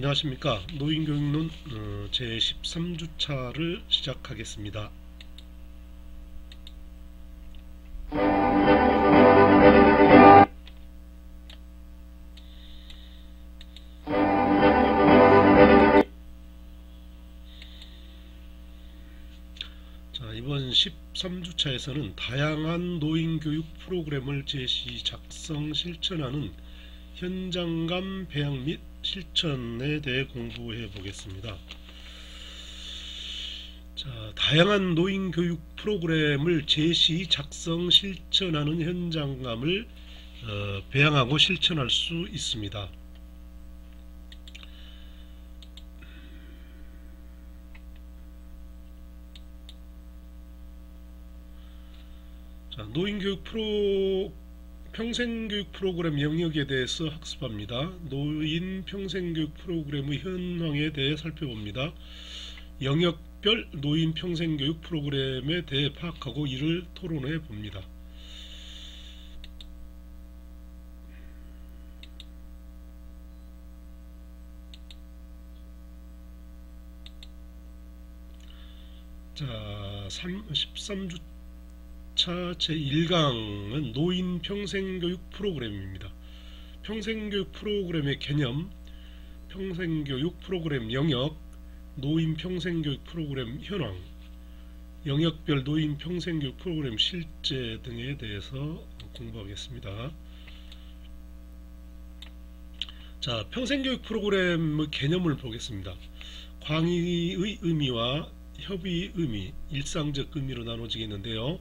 안녕하십니까. 노인교육론 제13주차를 시작하겠습니다. 자, 이번 13주차에서는 다양한 노인교육 프로그램을 제시, 작성, 실천하는 현장감 배양 및 실천에 대해 공부해 보겠습니다. 자, 다양한 노인교육 프로그램을 제시, 작성, 실천하는 현장감을 배양하고 실천할 수 있습니다. 자, 노인교육 평생교육 프로그램 영역에 대해서 학습합니다. 노인 평생교육 프로그램의 현황에 대해 살펴봅니다. 영역별 노인 평생교육 프로그램에 대해 파악하고 이를 토론해 봅니다. 자, 13주차 제1강은 노인 평생교육 프로그램입니다. 평생교육 프로그램의 개념, 평생교육 프로그램 영역, 노인 평생교육 프로그램 현황, 영역별 노인 평생교육 프로그램 실제 등에 대해서 공부하겠습니다. 자, 평생교육 프로그램의 개념을 보겠습니다. 광의의 의미와 협의의 의미, 일상적 의미로 나눠지겠는데요.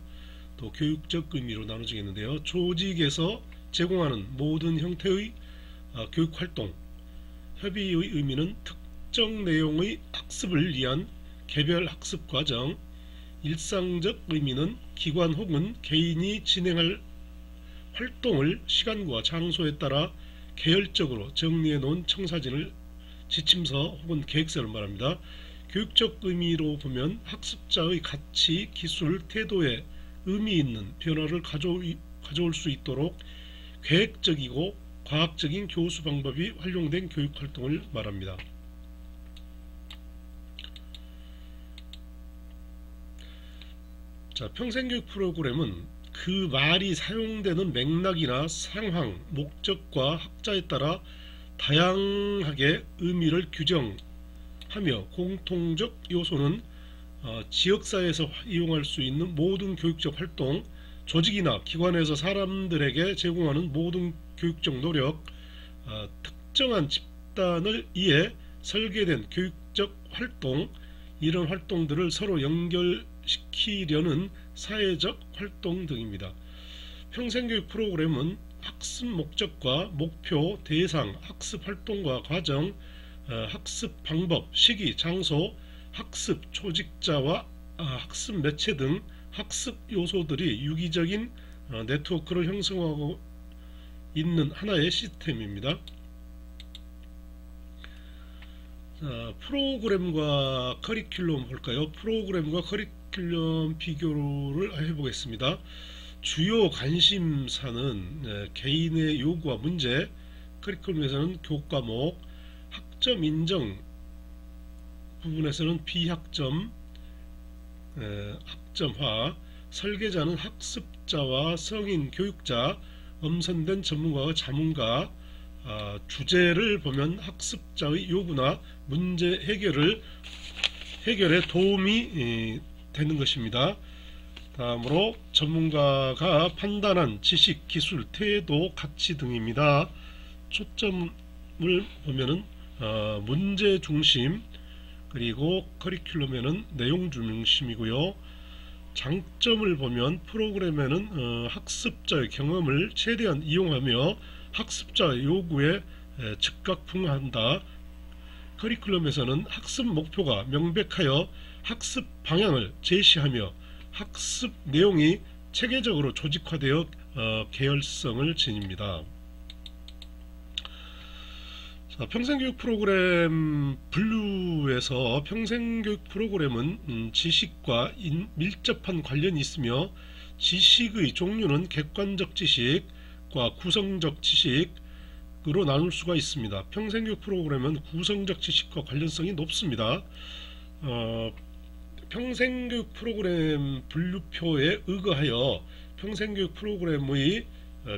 또 교육적 의미로 나눠지겠는데요. 조직에서 제공하는 모든 형태의 교육활동, 협의의 의미는 특정 내용의 학습을 위한 개별 학습 과정, 일상적 의미는 기관 혹은 개인이 진행할 활동을 시간과 장소에 따라 계열적으로 정리해 놓은 청사진을 지침서 혹은 계획서를 말합니다. 교육적 의미로 보면 학습자의 가치, 기술, 태도에 의미 있는 변화를 가져올 수 있도록 계획적이고 과학적인 교수 방법이 활용된 교육활동을 말합니다. 자, 평생교육 프로그램은 그 말이 사용되는 맥락이나 상황, 목적과 학자에 따라 다양하게 의미를 규정하며 공통적 요소는 지역사회에서 이용할 수 있는 모든 교육적 활동, 조직이나 기관에서 사람들에게 제공하는 모든 교육적 노력, 특정한 집단을 위해 설계된 교육적 활동, 이런 활동들을 서로 연결시키려는 사회적 활동 등입니다. 평생교육 프로그램은 학습 목적과 목표, 대상, 학습 활동과 과정, 학습 방법, 시기, 장소, 학습 조직자와 학습 매체 등 학습 요소들이 유기적인 네트워크를 형성하고 있는 하나의 시스템입니다. 자, 프로그램과 커리큘럼 볼까요? 프로그램과 커리큘럼 비교를 해보겠습니다. 주요 관심사는 개인의 요구와 문제, 커리큘럼에서는 교과목, 학점 인정 부분에서는 비학점, 학점화, 설계자는 학습자와 성인 교육자, 엄선된 전문가와 자문가, 주제를 보면 학습자의 요구나 문제 해결에 도움이 되는 것입니다. 다음으로 전문가가 판단한 지식, 기술, 태도, 가치 등입니다. 초점을 보면은 문제 중심, 그리고 커리큘럼에는 내용 중심이고요. 장점을 보면 프로그램에는 학습자의 경험을 최대한 이용하며 학습자의 요구에 즉각 부응한다. 커리큘럼에서는 학습 목표가 명백하여 학습 방향을 제시하며 학습 내용이 체계적으로 조직화되어 계열성을 지닙니다. 자, 평생교육 프로그램 분류에서 평생교육 프로그램은 지식과 밀접한 관련이 있으며 지식의 종류는 객관적 지식과 구성적 지식, 으로 나눌 수가 있습니다. 평생교육 프로그램은 구성적 지식과 관련성이 높습니다. 평생교육 프로그램 분류표에 의거하여 평생교육 프로그램의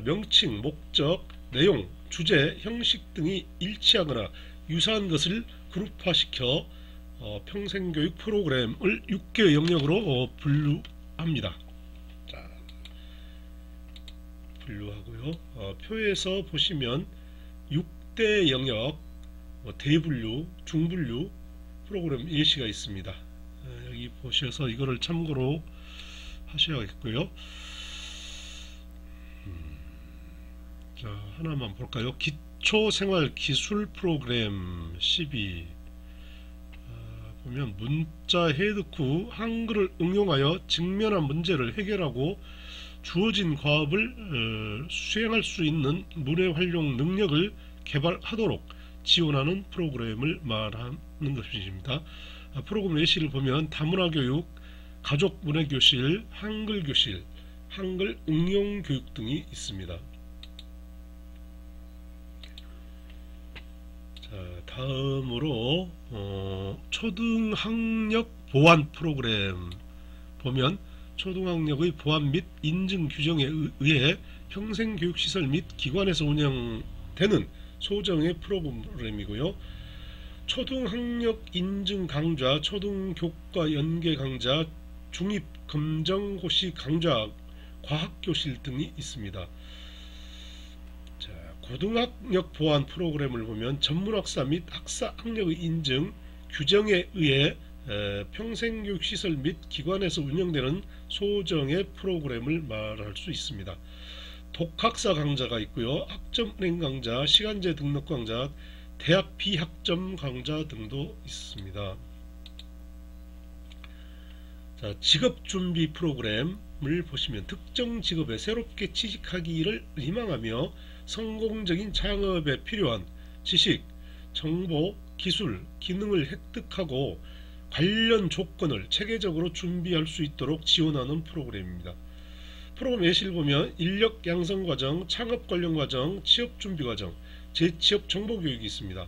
명칭, 목적, 내용, 주제, 형식 등이 일치하거나 유사한 것을 그룹화시켜 평생교육 프로그램을 6개의 영역으로 분류합니다. 자, 분류하고요. 표에서 보시면 6대 영역, 대분류, 중분류 프로그램 예시가 있습니다. 여기 보셔서 이거를 참고로 하셔야겠고요. 자, 하나만 볼까요? 기초생활기술 프로그램 12 보면 문자 해득 후 한글을 응용하여 직면한 문제를 해결하고 주어진 과업을 수행할 수 있는 문해 활용 능력을 개발하도록 지원하는 프로그램을 말하는 것입니다. 프로그램 예시를 보면 다문화교육, 가족문해교실, 한글교실, 한글 응용교육 등이 있습니다. 자, 다음으로 초등학력 보안 프로그램 보면 초등학력의 보안 및 인증 규정에 의해 평생교육시설 및 기관에서 운영되는 소정의 프로그램이고요. 초등학력 인증 강좌, 초등교과 연계 강좌, 중입검정고시 강좌, 과학교실 등이 있습니다. 자, 고등학력 보안 프로그램을 보면 전문학사 및 학사 학력의 인증 규정에 의해 평생교육시설 및 기관에서 운영되는 소정의 프로그램을 말할 수 있습니다. 독학사 강좌가 있고요. 학점은행 강좌, 시간제 등록 강좌, 대학 비학점 강좌 등도 있습니다. 자, 직업준비 프로그램을 보시면 특정 직업에 새롭게 취직하기를 희망하며 성공적인 창업에 필요한 지식, 정보, 기술, 기능을 획득하고 관련 조건을 체계적으로 준비할 수 있도록 지원하는 프로그램입니다. 프로그램 예시를 보면 인력 양성 과정, 창업 관련 과정, 취업 준비 과정, 재취업 정보 교육이 있습니다.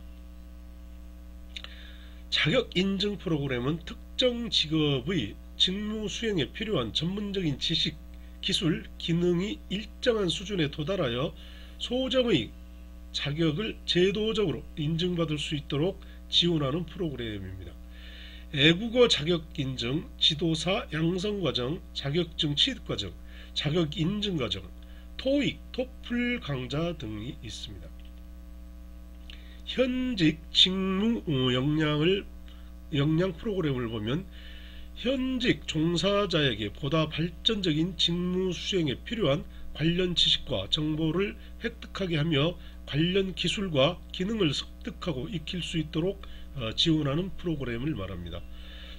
자격 인증 프로그램은 특정 직업의 직무 수행에 필요한 전문적인 지식, 기술, 기능이 일정한 수준에 도달하여 소정의 자격을 제도적으로 인증받을 수 있도록 지원하는 프로그램입니다. 애국어 자격 인증, 지도사 양성 과정, 자격증 취득 과정, 자격 인증 과정, 토익, 토플 강좌 등이 있습니다. 현직 직무 역량 프로그램을 보면 현직 종사자에게 보다 발전적인 직무 수행에 필요한 관련 지식과 정보를 획득하게 하며 관련 기술과 기능을 습득하고 익힐 수 있도록 지원하는 프로그램을 말합니다.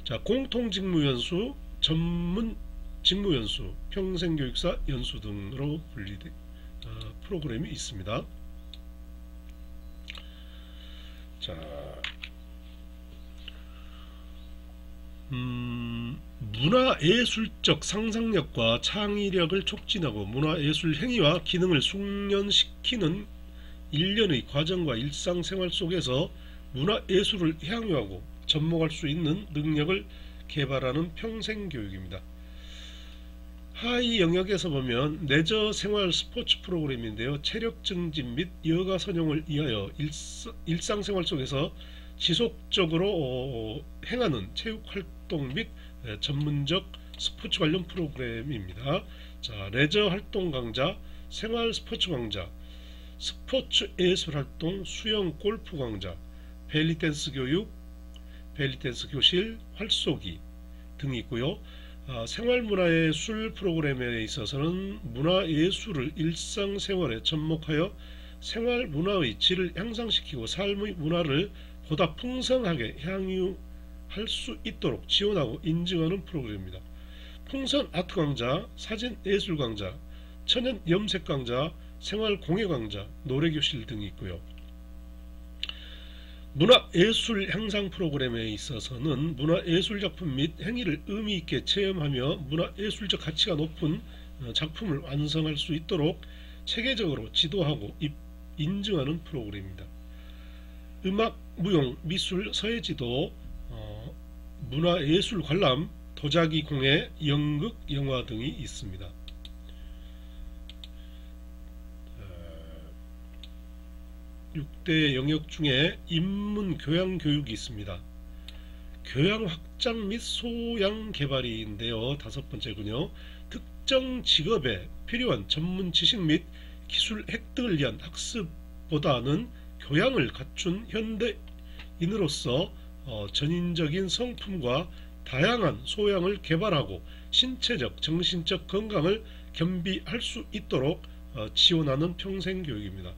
자, 공통직무연수, 전문직무연수, 평생교육사 연수 등으로 분리된 프로그램이 있습니다. 자, 문화예술적 상상력과 창의력을 촉진하고 문화예술 행위와 기능을 숙련시키는 일련의 과정과 일상생활 속에서 문화예술을 향유하고 접목할 수 있는 능력을 개발하는 평생교육입니다. 하위 영역에서 보면 레저 생활 스포츠 프로그램인데요. 체력 증진 및 여가 선용을 위하여 일상생활 속에서 지속적으로 행하는 체육활동 및 전문적 스포츠 관련 프로그램입니다. 자, 레저 활동 강좌, 생활 스포츠 강좌, 스포츠 예술활동, 수영 골프 강좌, 벨리댄스 교육, 벨리댄스 교실, 활쏘기 등이 있고요. 생활문화예술 프로그램에 있어서는 문화예술을 일상생활에 접목하여 생활문화의 질을 향상시키고 삶의 문화를 보다 풍성하게 향유할 수 있도록 지원하고 인증하는 프로그램입니다. 풍선 아트 강좌, 사진 예술 강좌, 천연 염색 강좌, 생활 공예 강좌, 노래 교실 등이 있고요. 문화예술 향상 프로그램에 있어서는 문화예술 작품 및 행위를 의미 있게 체험하며 문화예술적 가치가 높은 작품을 완성할 수 있도록 체계적으로 지도하고 인증하는 프로그램입니다. 음악, 무용, 미술, 서예지도, 문화예술 관람, 도자기 공예, 연극, 영화 등이 있습니다. 6대 영역 중에 인문 교양 교육이 있습니다. 교양 확장 및 소양 개발인데요. 5번째군요. 특정 직업에 필요한 전문 지식 및 기술 획득을 위한 학습보다는 교양을 갖춘 현대인으로서 전인적인 성품과 다양한 소양을 개발하고 신체적, 정신적 건강을 겸비할 수 있도록 지원하는 평생교육입니다.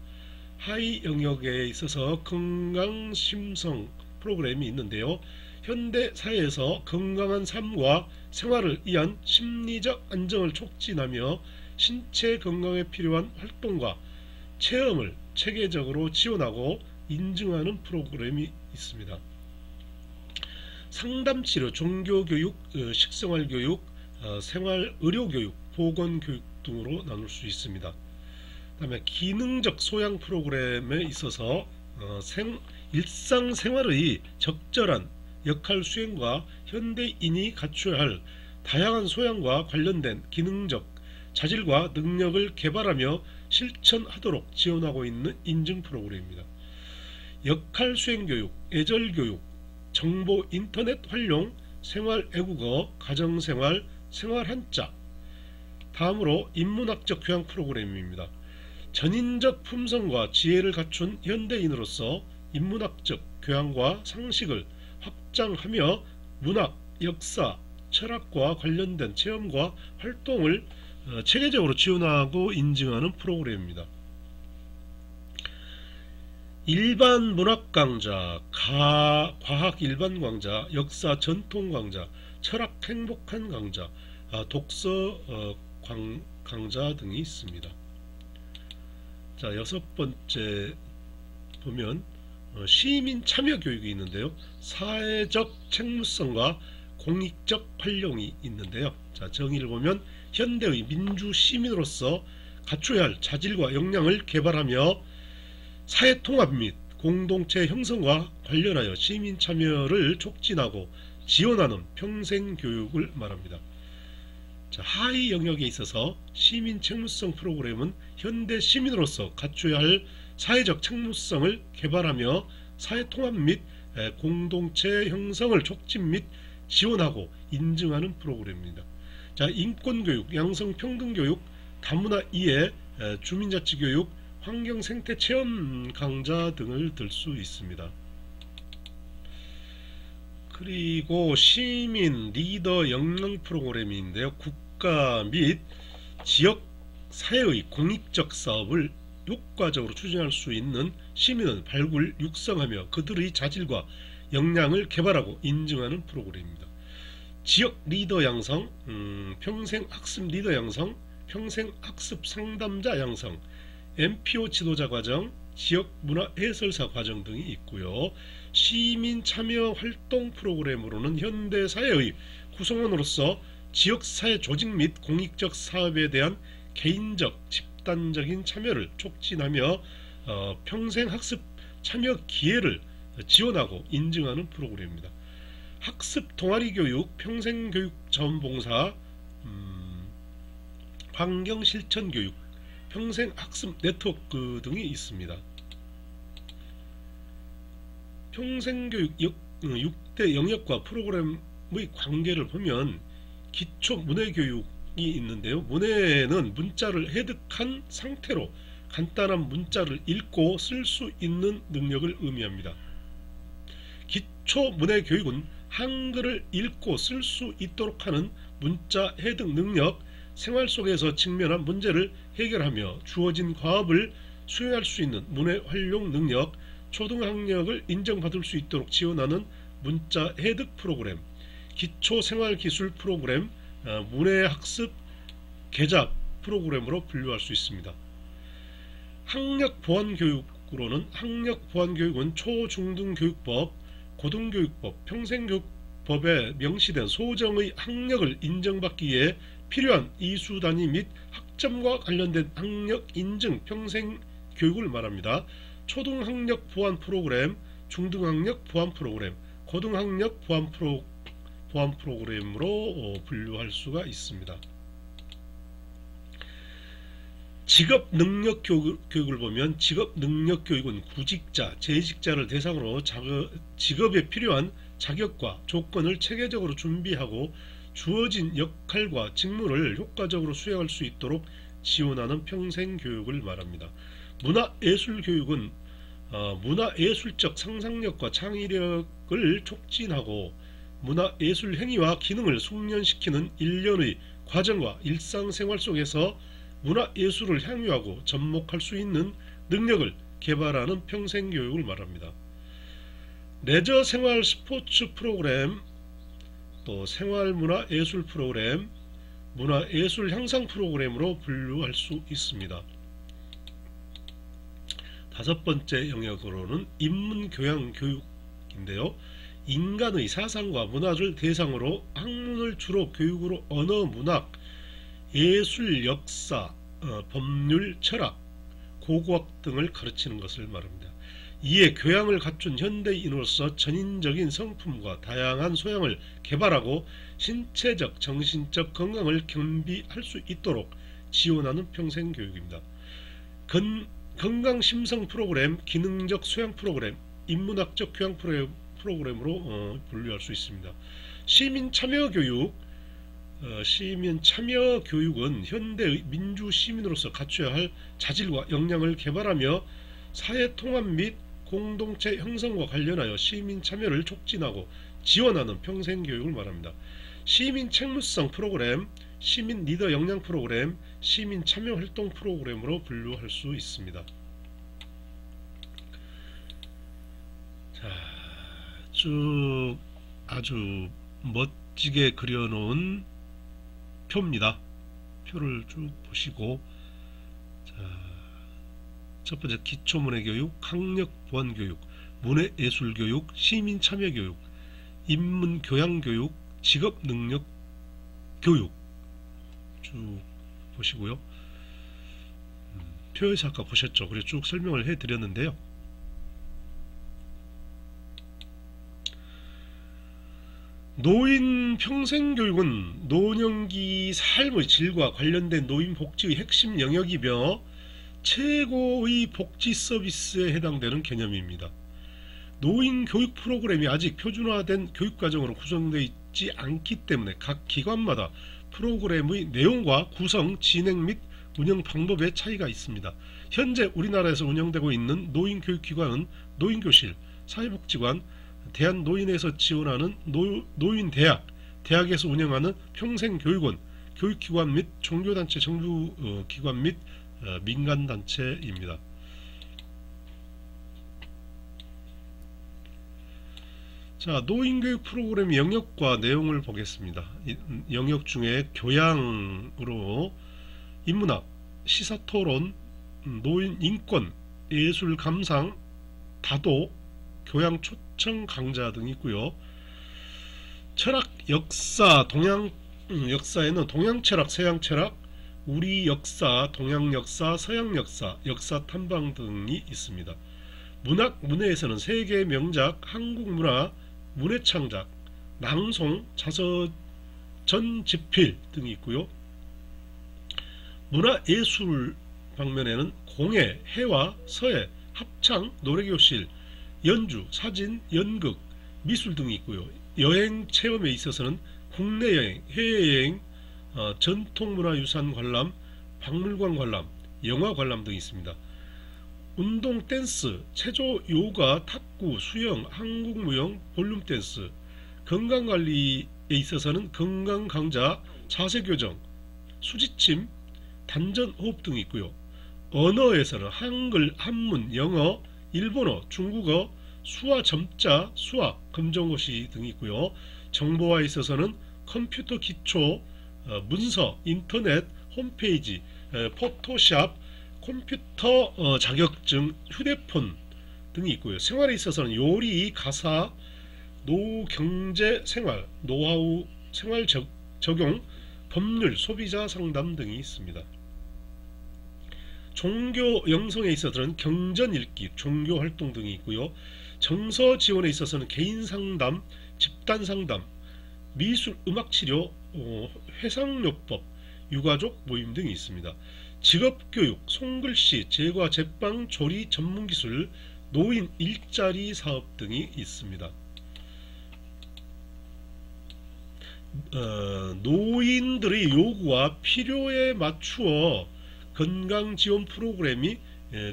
하위 영역에 있어서 건강심성 프로그램이 있는데요. 현대 사회에서 건강한 삶과 생활을 위한 심리적 안정을 촉진하며 신체 건강에 필요한 활동과 체험을 체계적으로 지원하고 인증하는 프로그램이 있습니다. 상담치료, 종교교육, 식생활교육, 생활의료교육, 보건교육 등으로 나눌 수 있습니다. 그 다음에 기능적 소양 프로그램에 있어서 일상생활의 적절한 역할 수행과 현대인이 갖춰야 할 다양한 소양과 관련된 기능적 자질과 능력을 개발하며 실천하도록 지원하고 있는 인증 프로그램입니다. 역할 수행 교육, 예절 교육, 정보 인터넷 활용, 생활 애국어, 가정생활, 생활 한자. 다음으로 인문학적 교양 프로그램입니다. 전인적 품성과 지혜를 갖춘 현대인으로서 인문학적 교양과 상식을 확장하며 문학, 역사, 철학과 관련된 체험과 활동을 체계적으로 지원하고 인증하는 프로그램입니다. 일반 문학 강좌, 과학 일반 강좌, 역사 전통 강좌, 철학 행복한 강좌, 독서 강좌 등이 있습니다. 자, 6번째 보면 시민 참여 교육이 있는데요. 사회적 책무성과 공익적 활용이 있는데요. 자, 정의를 보면 현대의 민주 시민으로서 갖춰야 할 자질과 역량을 개발하며 사회 통합 및 공동체 형성과 관련하여 시민 참여를 촉진하고 지원하는 평생 교육을 말합니다. 자, 하위 영역에 있어서 시민 책무성 프로그램은 현대 시민으로서 갖춰야 할 사회적 책무성을 개발하며 사회 통합 및 공동체 형성을 촉진 및 지원하고 인증하는 프로그램입니다. 자, 인권교육, 양성평등교육, 다문화 이해, 주민자치교육, 환경생태체험 강좌 등을 들 수 있습니다. 그리고 시민 리더 영양 프로그램인데요. 국가 및 지역 사회의 공익적 사업을 효과적으로 추진할 수 있는 시민을 발굴, 육성하며 그들의 자질과 역량을 개발하고 인증하는 프로그램입니다. 지역 리더 양성, 평생학습 리더 양성, 평생학습 상담자 양성, MPO 지도자 과정, 지역 문화 해설사 과정 등이 있고요. 시민 참여 활동 프로그램으로는 현대 사회의 구성원으로서 지역사회 조직 및 공익적 사업에 대한 개인적, 집단적인 참여를 촉진하며 평생학습 참여 기회를 지원하고 인증하는 프로그램입니다. 학습 동아리 교육, 평생교육 자원봉사, 환경실천교육, 평생학습 네트워크 등이 있습니다. 평생교육 6대 영역과 프로그램의 관계를 보면 기초 문해교육이 있는데요. 문해는 문자를 획득한 상태로 간단한 문자를 읽고 쓸 수 있는 능력을 의미합니다. 기초 문해교육은 한글을 읽고 쓸 수 있도록 하는 문자 획득 능력, 생활 속에서 직면한 문제를 해결하며 주어진 과업을 수행할 수 있는 문해 활용 능력, 초등학력을 인정받을 수 있도록 지원하는 문자 획득 프로그램, 기초 생활기술 프로그램, 문해학습 계좌 프로그램으로 분류할 수 있습니다. 학력보완교육으로는 학력보완교육은 초중등교육법, 고등교육법, 평생교육법에 명시된 소정의 학력을 인정받기 위해 필요한 이수단위 및 학점과 관련된 학력 인증 평생 교육을 말합니다. 초등학력 보안 프로그램, 중등학력 보안 프로그램, 고등학력 보안 프로그램으로 분류할 수가 있습니다. 직업능력 교육을 보면 직업능력 교육은 구직자, 재직자를 대상으로 직업에 필요한 자격과 조건을 체계적으로 준비하고 주어진 역할과 직무를 효과적으로 수행할 수 있도록 지원하는 평생교육을 말합니다. 문화예술교육은 문화예술적 상상력과 창의력을 촉진하고 문화예술 행위와 기능을 숙련시키는 일련의 과정과 일상생활 속에서 문화예술을 향유하고 접목할 수 있는 능력을 개발하는 평생교육을 말합니다. 레저 생활 스포츠 프로그램, 또 생활문화예술 프로그램, 문화예술 향상 프로그램으로 분류할 수 있습니다. 다섯 번째 영역으로는 인문교양 교육인데요. 인간의 사상과 문화를 대상으로 학문을 주로 교육으로 언어, 문학, 예술, 역사, 법률, 철학, 고고학 등을 가르치는 것을 말합니다. 이에 교양을 갖춘 현대인으로서 전인적인 성품과 다양한 소양을 개발하고 신체적, 정신적 건강을 겸비할 수 있도록 지원하는 평생교육입니다. 건강심성 프로그램, 기능적 소양 프로그램, 인문학적 교양 프로그램으로 분류할 수 있습니다. 시민참여교육, 시민참여교육은 현대의 민주시민으로서 갖춰야 할 자질과 역량을 개발하며 사회통합 및 공동체 형성과 관련하여 시민참여를 촉진하고 지원하는 평생교육을 말합니다. 시민책무성 프로그램, 시민리더 역량 프로그램, 시민참여활동 프로그램으로 분류할 수 있습니다. 자, 쭉 아주 멋지게 그려놓은 표입니다. 표를 쭉 보시고, 자, 첫 번째 기초문해교육, 학력보안교육, 문해예술교육, 시민참여교육, 인문교양교육, 직업능력교육 쭉 보시고요. 표에서 아까 보셨죠? 그래서 쭉 설명을 해드렸는데요. 노인 평생교육은 노년기 삶의 질과 관련된 노인 복지의 핵심 영역이며 최고의 복지 서비스에 해당되는 개념입니다. 노인 교육 프로그램이 아직 표준화된 교육과정으로 구성되어 있지 않기 때문에 각 기관마다 프로그램의 내용과 구성, 진행 및 운영 방법에 차이가 있습니다. 현재 우리나라에서 운영되고 있는 노인교육기관은 노인교실, 사회복지관, 대한노인에서 지원하는 노인대학, 대학에서 운영하는 평생교육원, 교육기관 및 종교단체, 정부기관 및 민간단체입니다. 자, 노인교육 프로그램 영역과 내용을 보겠습니다. 영역 중에 교양으로 인문학, 시사토론, 노인인권, 예술감상, 다도, 교양 초청 강좌 등이 있고요. 철학, 역사, 역사에는 동양철학, 서양철학, 우리 역사, 동양역사, 서양역사, 역사탐방 등이 있습니다. 문학, 문해에서는 세계 명작, 한국문화, 문해창작, 낭송, 자서전집필 등이 있고요. 문화예술 방면에는 공예, 해화, 서예, 합창, 노래교실, 연주, 사진, 연극, 미술 등이 있고요. 여행 체험에 있어서는 국내 여행, 해외여행, 전통문화유산 관람, 박물관 관람, 영화 관람 등이 있습니다. 운동, 댄스, 체조, 요가, 탁구, 수영, 한국무용, 볼륨 댄스, 건강관리에 있어서는 건강강좌, 자세교정, 수지침, 단전호흡 등이 있고요. 언어에서는 한글, 한문, 영어, 일본어, 중국어, 수화, 점자, 수학, 검정고시 등이 있고요. 정보화에 있어서는 컴퓨터 기초, 문서, 인터넷, 홈페이지, 포토샵, 컴퓨터 자격증, 휴대폰 등이 있고요. 생활에 있어서는 요리, 가사, 노경제 생활, 노하우, 생활 적용, 법률, 소비자 상담 등이 있습니다. 종교 영성에 있어서는 경전 읽기, 종교 활동 등이 있고요. 정서 지원에 있어서는 개인 상담, 집단 상담, 미술, 음악 치료, 회상요법, 유가족 모임 등이 있습니다. 직업교육, 손글씨, 제과, 제빵, 조리, 전문기술, 노인 일자리 사업 등이 있습니다. 노인들의 요구와 필요에 맞추어 건강지원 프로그램이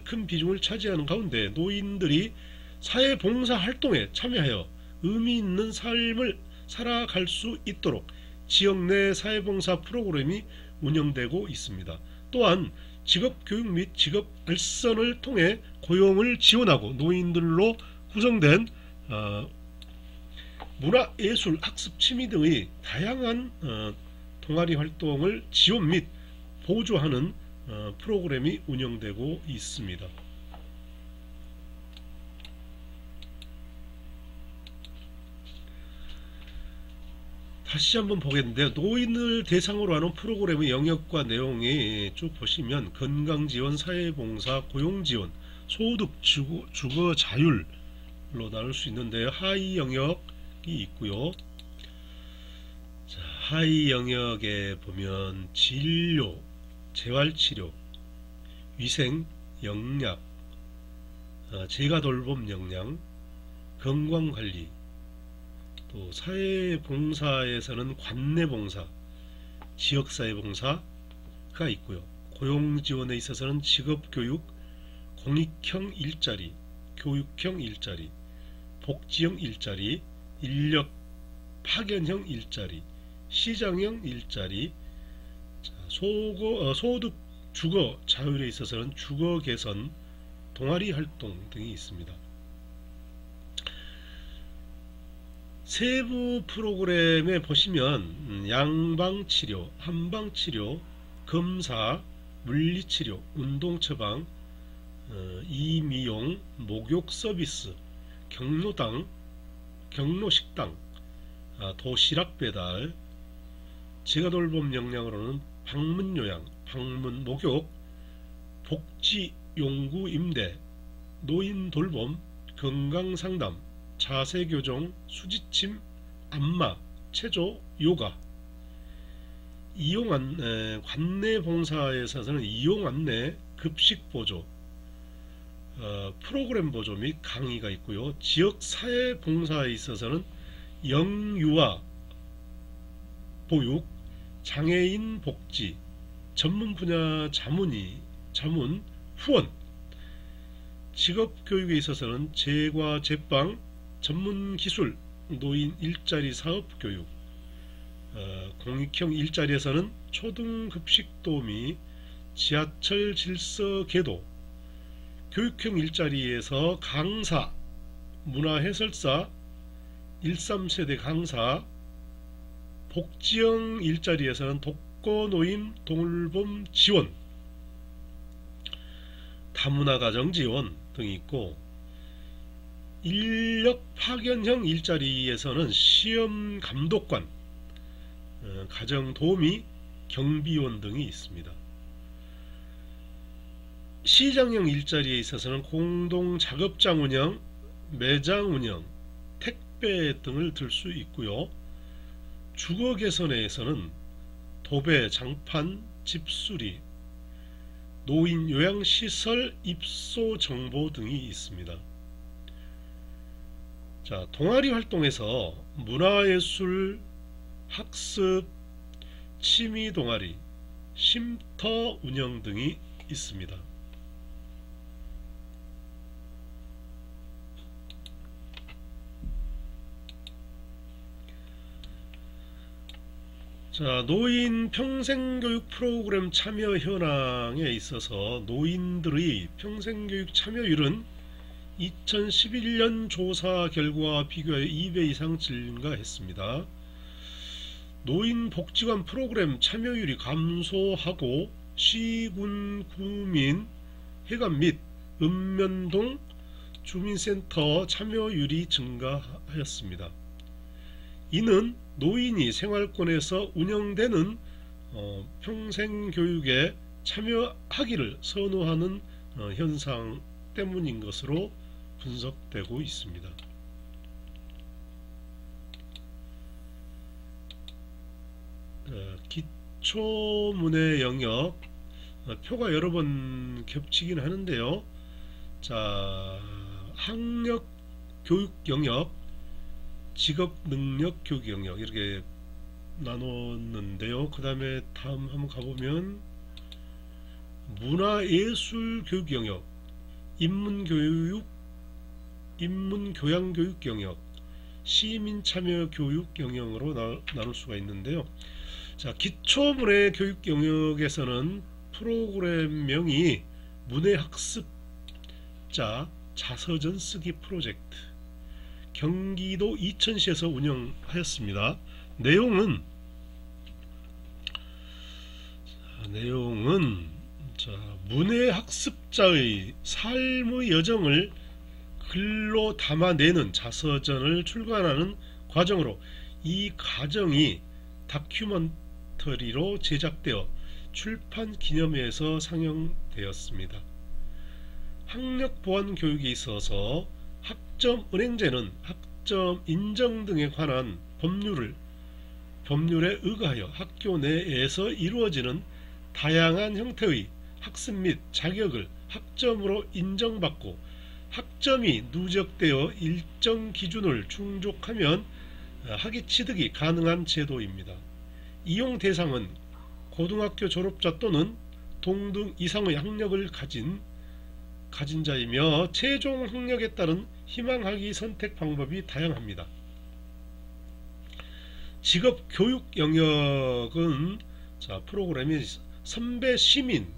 큰 비중을 차지하는 가운데 노인들이 사회봉사 활동에 참여하여 의미 있는 삶을 살아갈 수 있도록 지역 내 사회봉사 프로그램이 운영되고 있습니다. 또한 직업교육 및 직업 발전을 통해 고용을 지원하고 노인들로 구성된 문화예술, 학습, 취미 등의 다양한 동아리 활동을 지원 및 보조하는 프로그램이 운영되고 있습니다. 다시 한번 보겠는데요. 노인을 대상으로 하는 프로그램의 영역과 내용이 쭉 보시면 건강지원, 사회봉사, 고용지원, 소득, 주거 자율로 나눌 수 있는데요. 하위 영역이 있고요. 자, 하위 영역에 보면 진료, 재활치료, 위생, 영약, 재가돌봄 역량, 건강관리, 또 사회봉사에서는 관내봉사, 지역사회봉사가 있고요. 고용지원에 있어서는 직업교육, 공익형 일자리, 교육형 일자리, 복지형 일자리, 인력 파견형 일자리, 시장형 일자리, 소득, 주거 자율에 있어서는 주거 개선, 동아리 활동 등이 있습니다. 세부 프로그램에 보시면 양방치료, 한방치료, 검사, 물리치료, 운동처방, 이미용, 목욕 서비스, 경로당, 경로식당, 도시락 배달, 제가돌봄 역량으로는 방문요양, 방문 목욕, 복지용구 임대, 노인 돌봄, 건강상담, 자세교정, 수지침, 안마, 체조, 요가, 관내봉사에 있어서는 이용안내, 급식보조, 프로그램 보조 및 강의가 있고요. 지역사회봉사에 있어서는 영유아 보육, 장애인 복지, 전문 분야 자문, 후원, 직업교육에 있어서는 제과, 제빵, 전문기술, 노인 일자리 사업 교육, 공익형 일자리에서는 초등급식 도우미, 지하철 질서 계도, 교육형 일자리에서 강사, 문화해설사, 13세대 강사, 복지형 일자리에서는 독거노인 돌봄 지원, 다문화가정 지원 등이 있고, 인력 파견형 일자리에서는 시험 감독관, 가정 도우미, 경비원 등이 있습니다. 시장형 일자리에 있어서는 공동 작업장 운영, 매장 운영, 택배 등을 들 수 있고요. 주거 개선에서는 도배, 장판, 집수리, 노인 요양시설 입소 정보 등이 있습니다. 자, 동아리 활동에서 문화예술, 학습, 취미 동아리, 쉼터 운영 등이 있습니다. 자, 노인 평생교육 프로그램 참여 현황에 있어서 노인들의 평생교육 참여율은 2011년 조사 결과와 비교하여 2배 이상 증가했습니다. 노인 복지관 프로그램 참여율이 감소하고 시군 구민 회관 및 읍면동 주민센터 참여율이 증가하였습니다. 이는 노인이 생활권에서 운영되는 평생교육에 참여하기를 선호하는 현상 때문인 것으로 분석되고 있습니다. 기초문해 영역 표가 여러 번 겹치긴 하는데요. 자, 학력 교육 영역, 직업 능력 교육 영역 이렇게 나눴는데요. 그 다음에 다음 한번 가보면 문화예술 교육 영역, 인문교육, 인문교양교육 영역, 시민참여 교육 영역으로 나눌 수가 있는데요. 자, 기초문해 교육 영역에서는 프로그램명이 문해학습자 자서전 쓰기 프로젝트, 경기도 이천시에서 운영하였습니다. 내용은 문해학습자의 삶의 여정을 글로 담아내는 자서전을 출간하는 과정으로 이 과정이 다큐멘터리로 제작되어 출판 기념회에서 상영되었습니다. 학력 보완 교육에 있어서 학점 은행제는 학점 인정 등에 관한 법률에 의거하여 학교 내에서 이루어지는 다양한 형태의 학습 및 자격을 학점으로 인정받고 학점이 누적되어 일정 기준을 충족하면 학위 취득이 가능한 제도입니다. 이용 대상은 고등학교 졸업자 또는 동등 이상의 학력을 가진 자이며 최종 학력에 따른 희망학위 선택 방법이 다양합니다. 직업교육 영역은 프로그램이 선배 시민,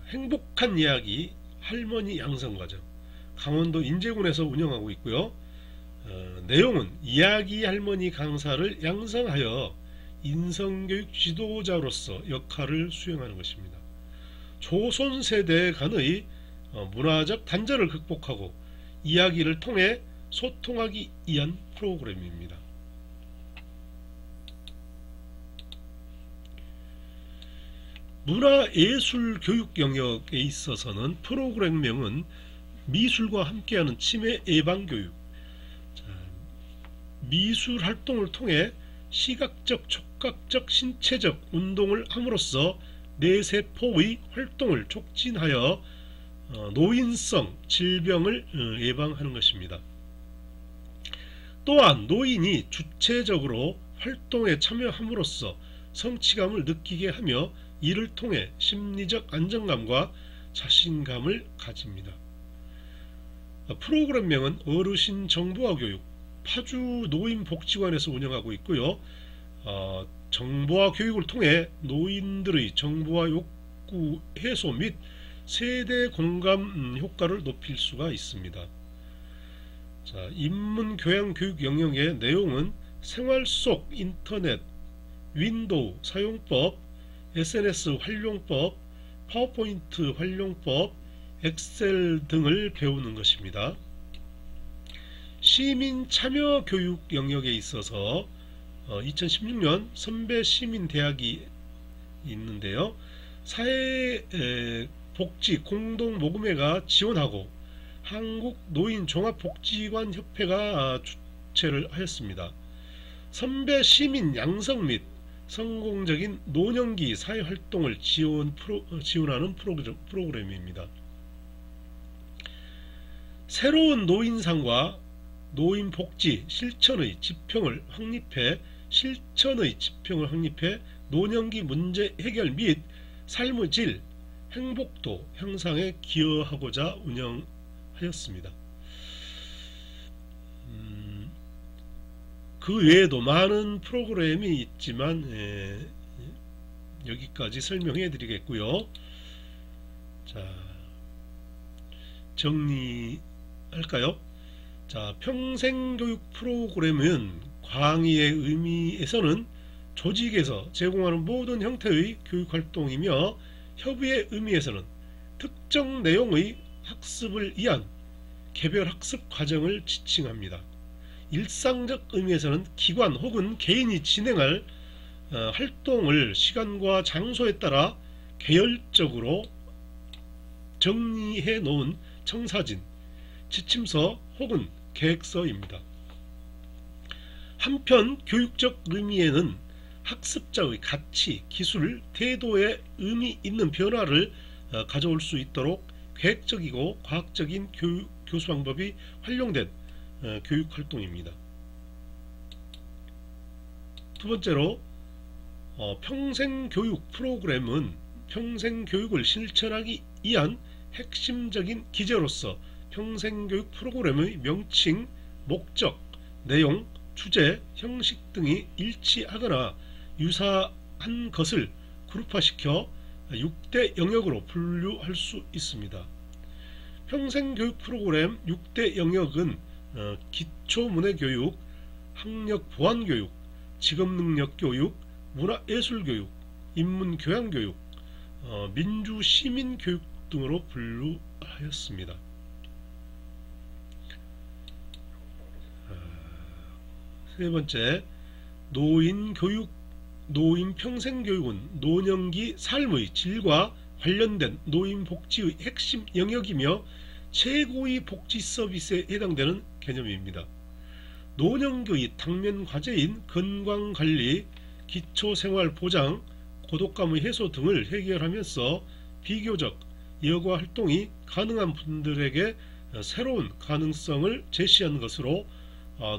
행복한 이야기 할머니 양성과정, 강원도 인제군에서 운영하고 있고요. 내용은 이야기 할머니 강사를 양성하여 인성교육 지도자로서 역할을 수행하는 것입니다. 조선세대 간의 문화적 단절을 극복하고 이야기를 통해 소통하기 위한 프로그램입니다. 문화예술 교육 영역에 있어서는 프로그램명은 미술과 함께하는 치매 예방 교육, 미술 활동을 통해 시각적, 촉각적, 신체적 운동을 함으로써 뇌세포의 활동을 촉진하여 노인성 질병을 예방하는 것입니다. 또한 노인이 주체적으로 활동에 참여함으로써 성취감을 느끼게 하며 이를 통해 심리적 안정감과 자신감을 가집니다. 프로그램명은 어르신 정보화 교육, 파주 노인복지관에서 운영하고 있고요. 정보화 교육을 통해 노인들의 정보화 욕구 해소 및 세대 공감 효과를 높일 수가 있습니다. 인문교양 교육 영역의 내용은 생활 속 인터넷, 윈도우 사용법, SNS 활용법, 파워포인트 활용법, 엑셀 등을 배우는 것입니다. 시민 참여 교육 영역에 있어서 2016년 선배 시민대학이 있는데요. 사회복지 공동모금회가 지원하고 한국노인종합복지관협회가 주최를 하였습니다. 선배 시민 양성 및 성공적인 노년기 사회활동을 지원하는 프로그램입니다. 새로운 노인상과 노인복지 실천의 지평을 확립해 노년기 문제 해결 및 삶의 질, 행복도 향상에 기여하고자 운영하였습니다. 그 외에도 많은 프로그램이 있지만 여기까지 설명해 드리겠고요. 정리할까요? 평생교육 프로그램은 광의의 의미에서는 조직에서 제공하는 모든 형태의 교육활동이며 협의의 의미에서는 특정 내용의 학습을 위한 개별 학습 과정을 지칭합니다. 일상적 의미에서는 기관 혹은 개인이 진행할 활동을 시간과 장소에 따라 계열적으로 정리해 놓은 청사진, 지침서 혹은 계획서입니다. 한편 교육적 의미에는 학습자의 가치, 기술, 태도에 의미 있는 변화를 가져올 수 있도록 계획적이고 과학적인 교수 방법이 활용된 교육 활동입니다. 두 번째로 평생교육 프로그램은 평생교육을 실천하기 위한 핵심적인 기제로서 평생교육 프로그램의 명칭, 목적, 내용, 주제, 형식 등이 일치하거나 유사한 것을 그룹화시켜 6대 영역으로 분류할 수 있습니다. 평생교육 프로그램 6대 영역은 기초문해교육, 학력보완교육, 직업능력교육, 문화예술교육, 인문교양교육, 민주시민교육 등으로 분류하였습니다. 세 번째, 노인교육, 노인평생교육은 노년기 삶의 질과 관련된 노인복지의 핵심 영역이며 최고의 복지 서비스에 해당되는 개념입니다. 노년기의 당면 과제인 건강관리, 기초생활보장, 고독감의 해소 등을 해결하면서 비교적 여가 활동이 가능한 분들에게 새로운 가능성을 제시한 것으로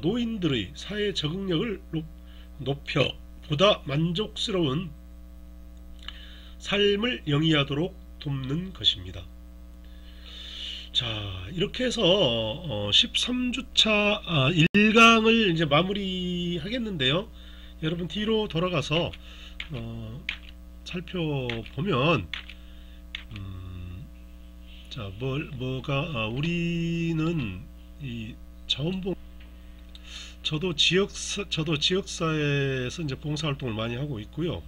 노인들의 사회 적응력을 높여 보다 만족스러운 삶을 영위하도록 돕는 것입니다. 자, 이렇게 해서 13주차 1강을 이제 마무리하겠는데요. 여러분 뒤로 돌아가서 살펴보면 자, 우리는 이 자원봉, 저도 지역사회에서 이제 봉사활동을 많이 하고 있고요.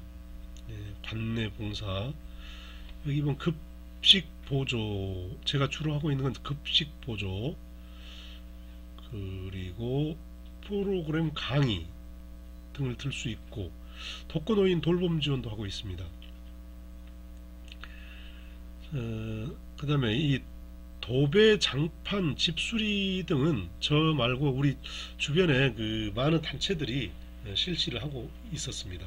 관내 봉사, 여기 보면 급식 보조, 제가 주로 하고 있는 건 급식 보조, 그리고 프로그램 강의 등을 들 수 있고, 독거노인 돌봄 지원도 하고 있습니다. 그 다음에 이 도배, 장판, 집수리 등은 저 말고 우리 주변에 그 많은 단체들이 실시를 하고 있었습니다.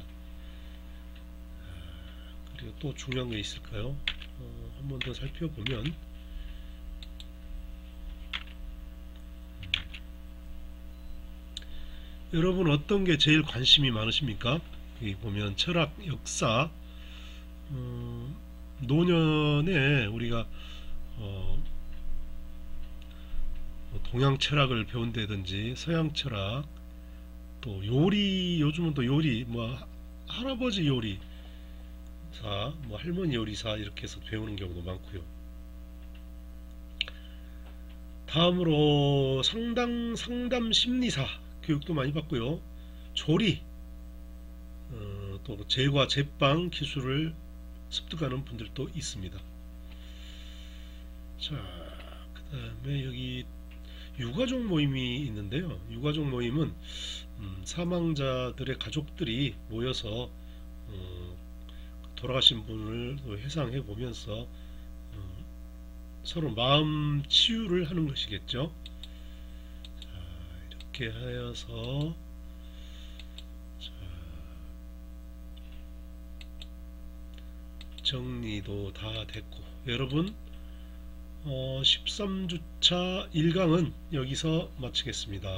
그리고 또 중요한 게 있을까요? 한 번 더 살펴보면 여러분 어떤 게 제일 관심이 많으십니까? 여기 보면 철학, 역사, 노년에 우리가 동양 철학을 배운다든지 서양 철학, 또 요리, 요즘은 또 요리, 할아버지 요리사, 할머니 요리사 이렇게 해서 배우는 경우도 많고요. 다음으로 상담 심리사 교육도 많이 받고요. 조리, 또 제과 제빵 기술을 습득하는 분들도 있습니다. 자, 그 다음에 여기 유가족 모임이 있는데요. 유가족 모임은 사망자들의 가족들이 모여서 돌아가신 분을 회상해 보면서 서로 마음 치유를 하는 것이겠죠. 자, 이렇게 하여서 정리도 다 됐고, 여러분 13주차 1강은 여기서 마치겠습니다.